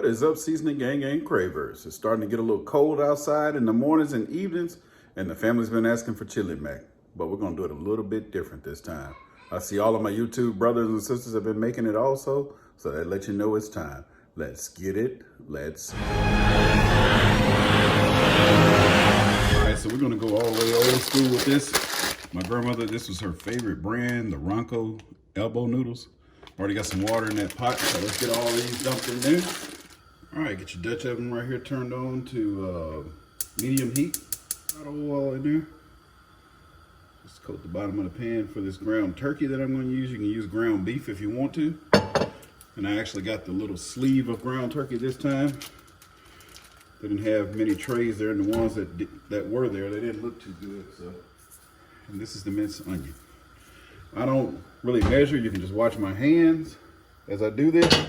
What is up, Seasoning Gang and Cravers? It's starting to get a little cold outside in the mornings and evenings, and the family's been asking for chili mac, but we're gonna do it a little bit different this time. I see all of my YouTube brothers and sisters have been making it also, so that lets you know it's time. Let's get it, let's. All right, so we're gonna go all the way old school with this. My grandmother, this was her favorite brand, the Ronco elbow noodles. Already got some water in that pot, so let's get all these dumped in there. All right, get your Dutch oven right here turned on to medium heat. Got oil in there. Just coat the bottom of the pan for this ground turkey that I'm going to use. You can use ground beef if you want to. And I actually got the little sleeve of ground turkey this time. They didn't have many trays there, and the ones that were there, they didn't look too good. So, and this is the minced onion. I don't really measure. You can just watch my hands as I do this.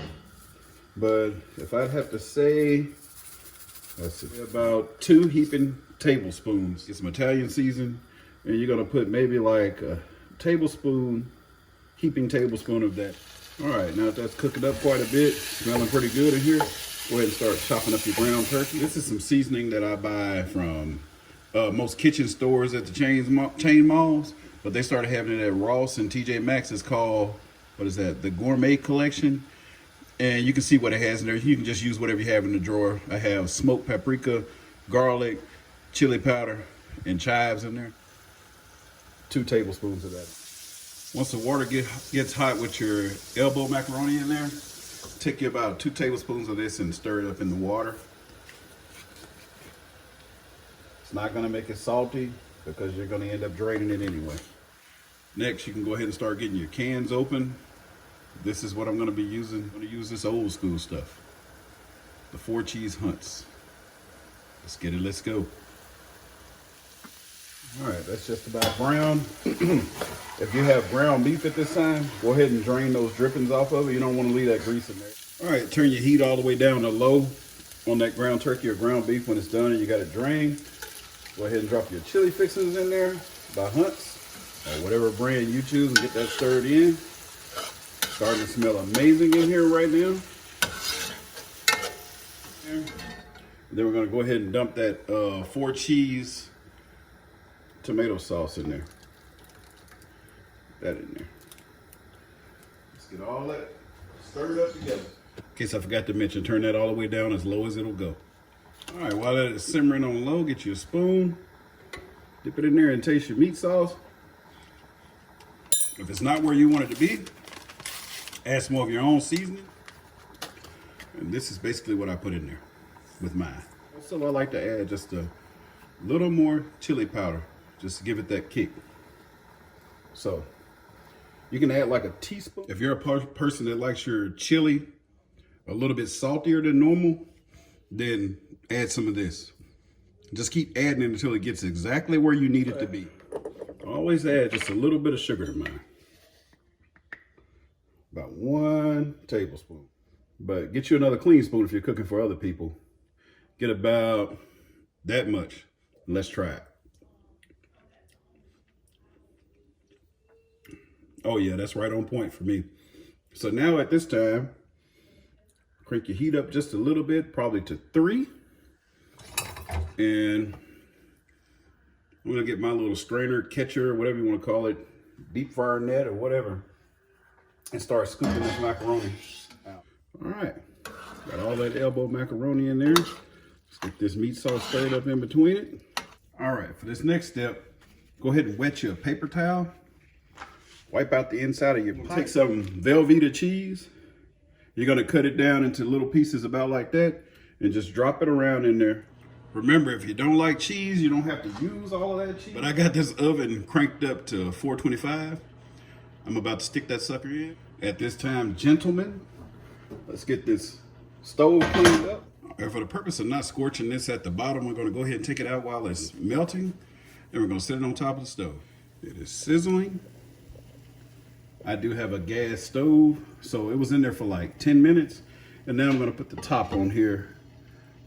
But if I'd have to say, let's see, about 2 heaping tablespoons. Get some Italian season, and you're gonna put maybe like a tablespoon, heaping tablespoon of that. All right, now that's cooking up quite a bit, smelling pretty good in here. Go ahead and start chopping up your ground turkey. This is some seasoning that I buy from most kitchen stores at the chain malls, but they started having it at Ross and TJ Maxx. It's called, what is that? The Gourmet Collection. And you can see what it has in there. You can just use whatever you have in the drawer. I have smoked paprika, garlic, chili powder, and chives in there. 2 tablespoons of that. Once the water gets hot with your elbow macaroni in there, take you about 2 tablespoons of this and stir it up in the water. It's not gonna make it salty because you're gonna end up draining it anyway. Next, you can go ahead and start getting your cans open. This is what I'm going to be using. I'm going to use this old school stuff. The 4 cheese hunts. Let's get it, let's go. All right, that's just about brown. If you have ground beef at this time, go ahead and drain those drippings off of it. You don't want to leave that grease in there. All right, turn your heat all the way down to low on that ground turkey or ground beef when it's done and you got it drained. Go ahead and drop your chili fixings in there by Hunt's or whatever brand you choose and get that stirred in. Starting to smell amazing in here right now. And then we're going to go ahead and dump that 4 cheese tomato sauce in there. That in there. Let's get all that stirred up together. In case I forgot to mention, turn that all the way down as low as it'll go. All right, while that is simmering on low, get you a spoon. Dip it in there and taste your meat sauce. If it's not where you want it to be, add some more of your own seasoning. And this is basically what I put in there with mine. Also, I like to add just a little more chili powder, just to give it that kick. So, you can add like a teaspoon. If you're a person that likes your chili a little bit saltier than normal, then add some of this. Just keep adding it until it gets exactly where you need it to be. Always add just a little bit of sugar to mine. About 1 tablespoon. But get you another clean spoon if you're cooking for other people. Get about that much. Let's try it. Oh yeah, that's right on point for me. So now at this time, crank your heat up just a little bit, probably to 3. And I'm gonna get my little strainer, catcher, whatever you want to call it, deep fryer net or whatever, and start scooping this macaroni out. All right, got all that elbow macaroni in there. Let's get this meat sauce stirred up in between it. All right, for this next step, go ahead and wet your paper towel. Wipe out the inside of your pot. Take some Velveeta cheese. You're gonna cut it down into little pieces about like that and just drop it around in there. Remember, if you don't like cheese, you don't have to use all of that cheese. But I got this oven cranked up to 425. I'm about to stick that sucker in. At this time, gentlemen, let's get this stove cleaned up. And for the purpose of not scorching this at the bottom, we're gonna go ahead and take it out while it's melting. Then we're gonna set it on top of the stove. It is sizzling. I do have a gas stove, so it was in there for like 10 minutes. And now I'm gonna put the top on here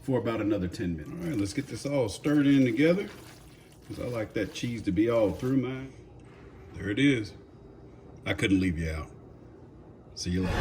for about another 10 minutes. All right, let's get this all stirred in together, because I like that cheese to be all through mine. There it is. I couldn't leave you out. See you later.